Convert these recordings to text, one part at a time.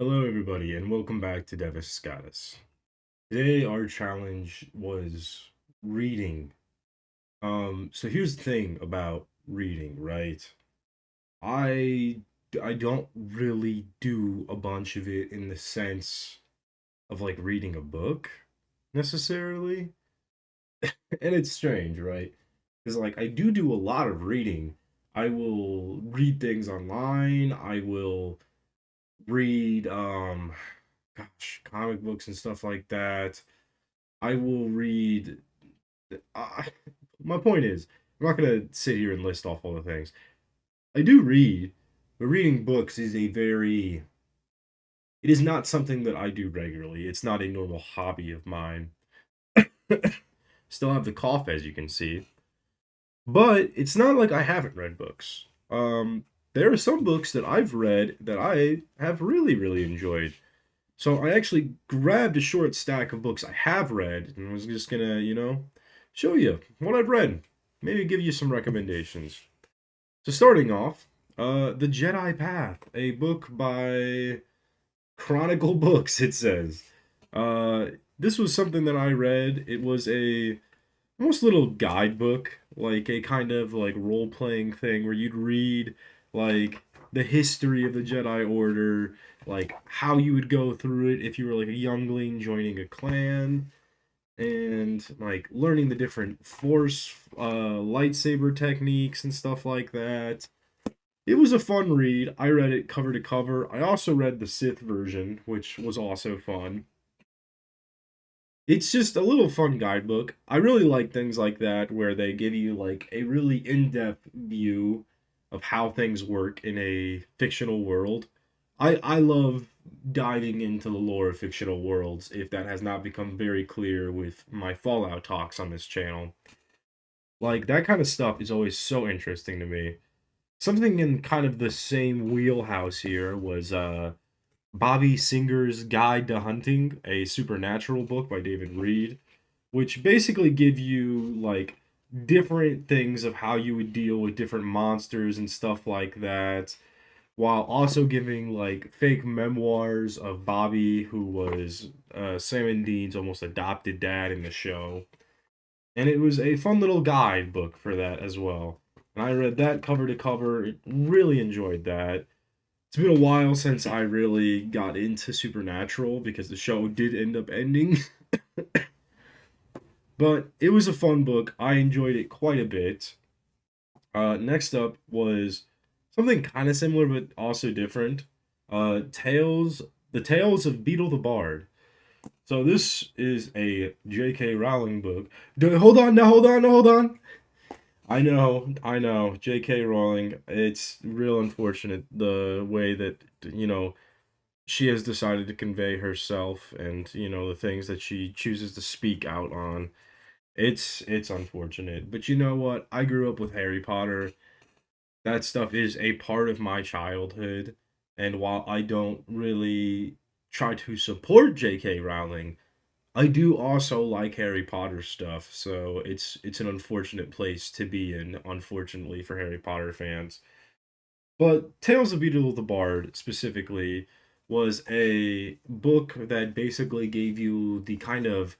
Hello, everybody, and welcome back to Devis Scatus. Today, our challenge was reading. So here's the thing about reading, right? I I don't really do a bunch of it in the sense of like reading a book necessarily, and it's strange, right? Because like I do a lot of reading. I will read things online. I will read comic books and stuff like that. I will read. Uh, my point is, I'm not gonna sit here and list off all the things I do read, but reading books is a very. It is not something that I do regularly. It's not a normal hobby of mine. Still have the cough, as you can see, but it's not like I haven't read books. There are some books that I've read that I have really enjoyed. So I actually grabbed a short stack of books I have read and was just gonna, show you what I've read. Maybe give you some recommendations. So starting off, The Jedi Path, a book by Chronicle Books, it says. Uh, this was something that I read. It was a almost little guidebook, like a kind of like role playing thing where you'd read like the history of the Jedi Order, like how you would go through it if you were like a youngling joining a clan, and like learning the different Force lightsaber techniques and stuff like that. It was a fun read. I read it cover to cover. I also read the Sith version, which was also fun. It's just a little fun guidebook. I really like things like that where they give you like a really in-depth view of how things work in a fictional world. I love diving into the lore of fictional worlds if that has not become very clear with my Fallout talks on this channel. Like that kind of stuff is always so interesting to me. Something in kind of the same wheelhouse here was Bobby Singer's Guide to Hunting, a supernatural book by David Reed, which basically give you like different things of how you would deal with different monsters and stuff like that, while also giving like fake memoirs of Bobby, who was Sam and Dean's almost adopted dad in the show. And it was a fun little guidebook for that as well. And I read that cover to cover, really enjoyed that. It's been a while since I really got into Supernatural because the show did end up ending. But it was a fun book. I enjoyed it quite a bit. Next up was something kind of similar but also different. The Tales of Beetle the Bard. So this is a J.K. Rowling book. Hold on, now hold on, hold on. I know. J.K. Rowling. It's real unfortunate the way that she has decided to convey herself and the things that she chooses to speak out on. It's unfortunate, but you know what? I grew up with Harry Potter. That stuff is a part of my childhood, and while I don't really try to support J.K. Rowling, I do also like Harry Potter stuff. So it's an unfortunate place to be in, unfortunately for Harry Potter fans. But Tales of Beedle the Bard specifically was a book that basically gave you the kind of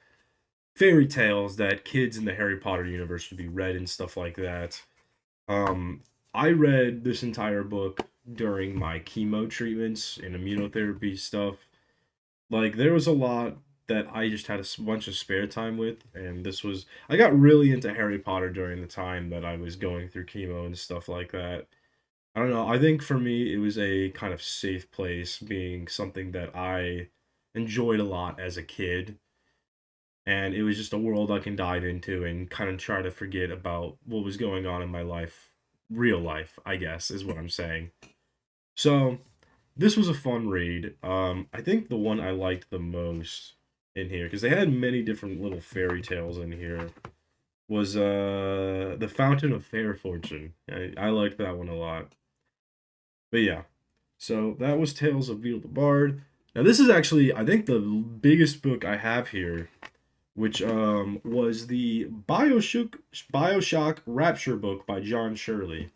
fairy tales that kids in the Harry Potter universe would be read and stuff like that. Um, I read this entire book during my chemo treatments and immunotherapy stuff. Like there was a lot that I just had a bunch of spare time with, and this was I got really into Harry Potter during the time that I was going through chemo and stuff like that. I don't know. I think for me, it was a kind of safe place, being something that I enjoyed a lot as a kid. And it was just a world I can dive into and kind of try to forget about what was going on in my life. Real life, I guess, is what I'm saying. So, this was a fun read. I think the one I liked the most in here, because they had many different little fairy tales in here, was The Fountain of Fair Fortune. I liked that one a lot. But yeah, so that was Tales of Beetle the Bard. Now this is actually I think the biggest book I have here, which was the Bioshock Rapture book by John Shirley.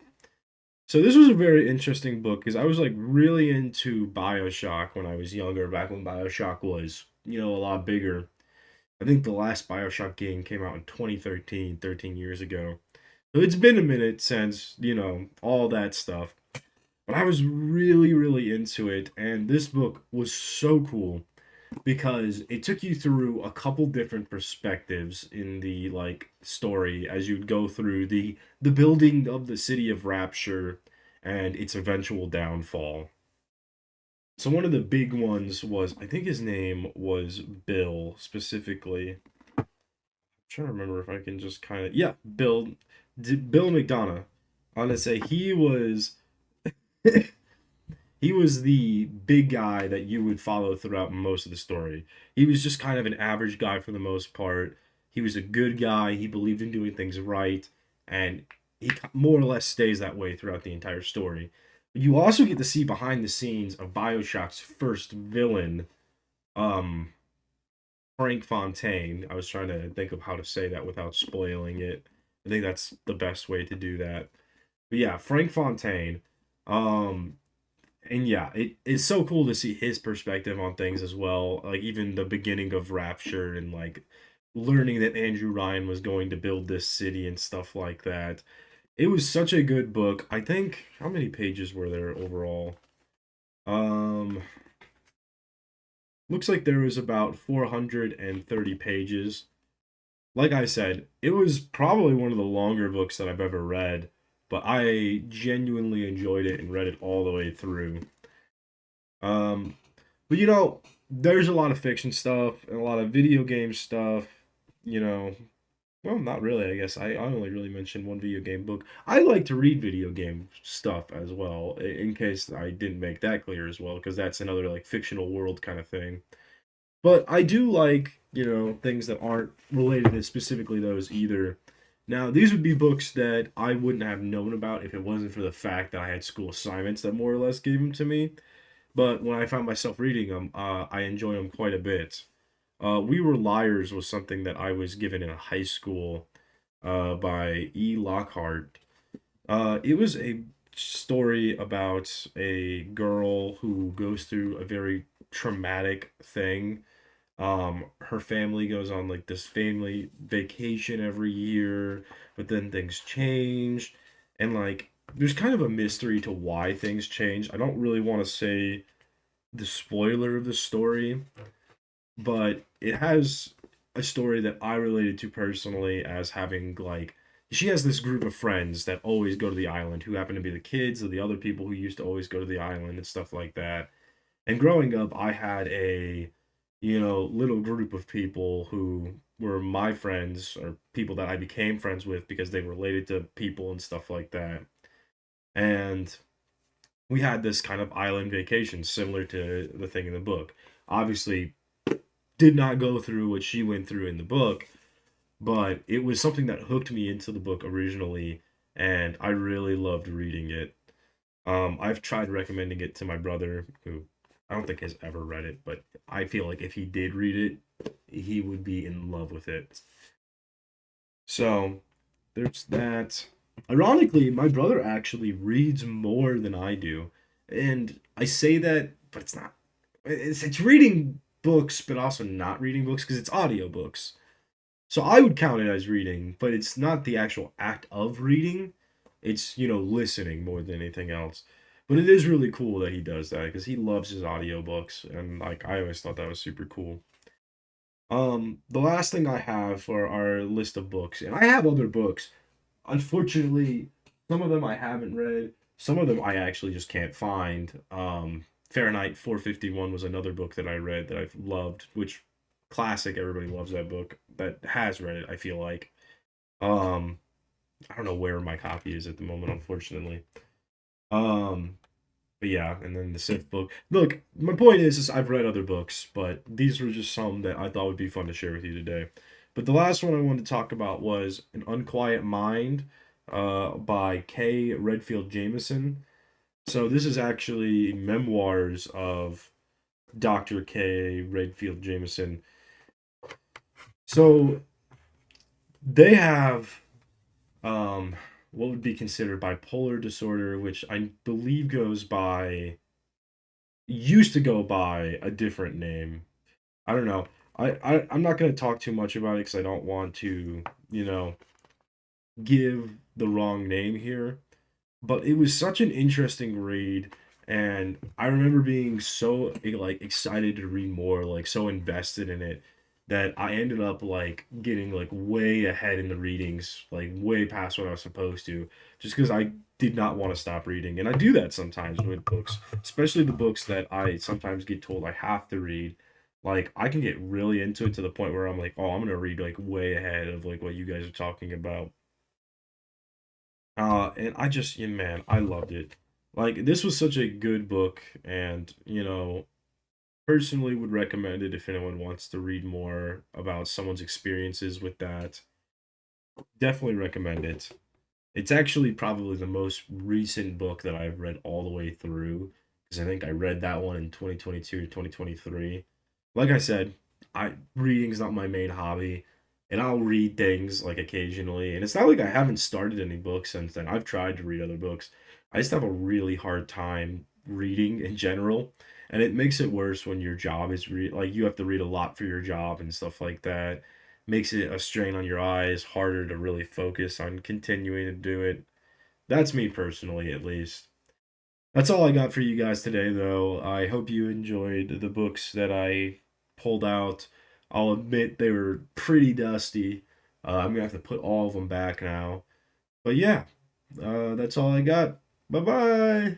So this was a very interesting book because I was like really into BioShock when I was younger, back when BioShock was, a lot bigger. I think the last BioShock game came out in 2013, 13 years ago. So it's been a minute since, all that stuff. But I was really, really into it, and this book was so cool because it took you through a couple different perspectives in the like story as you'd go through the building of the city of Rapture and its eventual downfall. So one of the big ones was, I think his name was Bill specifically. I'm trying to remember if I can just kind of, yeah, Bill McDonough. I want to say he was the big guy that you would follow throughout most of the story. He was just kind of an average guy for the most part. He was a good guy. He believed in doing things right, and he more or less stays that way throughout the entire story. But you also get to see behind the scenes of BioShock's first villain, um, Frank Fontaine. I was trying to think of how to say that without spoiling it. I think that's the best way to do that. But yeah, Frank Fontaine. Um, and yeah, it's so cool to see his perspective on things as well. Like even the beginning of Rapture and like learning that Andrew Ryan was going to build this city and stuff like that. It was such a good book. I think how many pages were there overall? Um Looks like there was about 430 pages. Like I said, it was probably one of the longer books that I've ever read, but I genuinely enjoyed it and read it all the way through. Um, but there's a lot of fiction stuff and a lot of video game stuff. You know, well, not really. I guess I only really mentioned one video game book. I like to read video game stuff as well, in case I didn't make that clear as well, because that's another like fictional world kind of thing. But I do like, things that aren't related to specifically those either. Now, these would be books that I wouldn't have known about if it wasn't for the fact that I had school assignments that more or less gave them to me. But when I found myself reading them, I enjoy them quite a bit. We Were Liars was something that I was given in high school by E. Lockhart. It was a story about a girl who goes through a very traumatic thing. Her family goes on like this family vacation every year, but then things change, and like there's kind of a mystery to why things change. I don't really want to say the spoiler of the story, but it has a story that I related to personally as having like she has this group of friends that always go to the island who happen to be the kids of the other people who used to always go to the island and stuff like that. And growing up, I had a little group of people who were my friends or people that I became friends with because they related to people and stuff like that. And we had this kind of island vacation similar to the thing in the book. Obviously, did not go through what she went through in the book, but it was something that hooked me into the book originally, and I really loved reading it. I've tried recommending it to my brother, who I don't think has ever read it, but I feel like if he did read it, he would be in love with it. So there's that. Ironically, my brother actually reads more than I do, and I say that, but it's not. It's reading books, but also not reading books because it's audiobooks. So I would count it as reading, but it's not the actual act of reading. It's, listening more than anything else. But it is really cool that he does that because he loves his audiobooks and like I always thought that was super cool. The last thing I have for our list of books, and I have other books. Unfortunately, some of them I haven't read. Some of them I actually just can't find. Fahrenheit 451 was another book that I read that I've loved, which classic. Everybody loves that book that has read it. I feel like. Um, I don't know where my copy is at the moment, unfortunately. Um, but yeah, and then the Sith book. Look, my point is I've read other books, but these were just some that I thought would be fun to share with you today. But the last one I wanted to talk about was An Unquiet Mind, by K. Redfield Jameson. So this is actually memoirs of Dr. K. Redfield Jameson. So they have um what would be considered bipolar disorder, which I believe goes by used to go by a different name. I don't know. I'm not gonna talk too much about it because I don't want to, you know, give the wrong name here. But it was such an interesting read, and I remember being so like excited to read more, like so invested in it that I ended up like getting like way ahead in the readings, like way past what I was supposed to, just because I did not want to stop reading. And I do that sometimes with books, especially the books that I sometimes get told I have to read. Like I can get really into it to the point where I'm like, oh, I'm gonna read like way ahead of like what you guys are talking about. And I just, yeah, man, I loved it. Like this was such a good book, and personally would recommend it if anyone wants to read more about someone's experiences with that. Definitely recommend it. It's actually probably the most recent book that I've read all the way through because I think I read that one in 2022 or 2023. Like I said, I reading's not my main hobby, and I'll read things like occasionally. And it's not like I haven't started any books since then. I've tried to read other books. I just have a really hard time reading in general, and it makes it worse when your job is like you have to read a lot for your job and stuff like that. Makes it a strain on your eyes, harder to really focus on continuing to do it. That's me personally, at least. That's all I got for you guys today, though. I hope you enjoyed the books that I pulled out. I'll admit they were pretty dusty. I'm gonna have to put all of them back now. But yeah, that's all I got. Bye bye.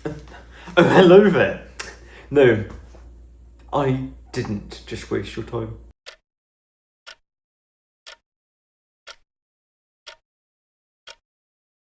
Oh, hello there. No, I didn't just waste your time.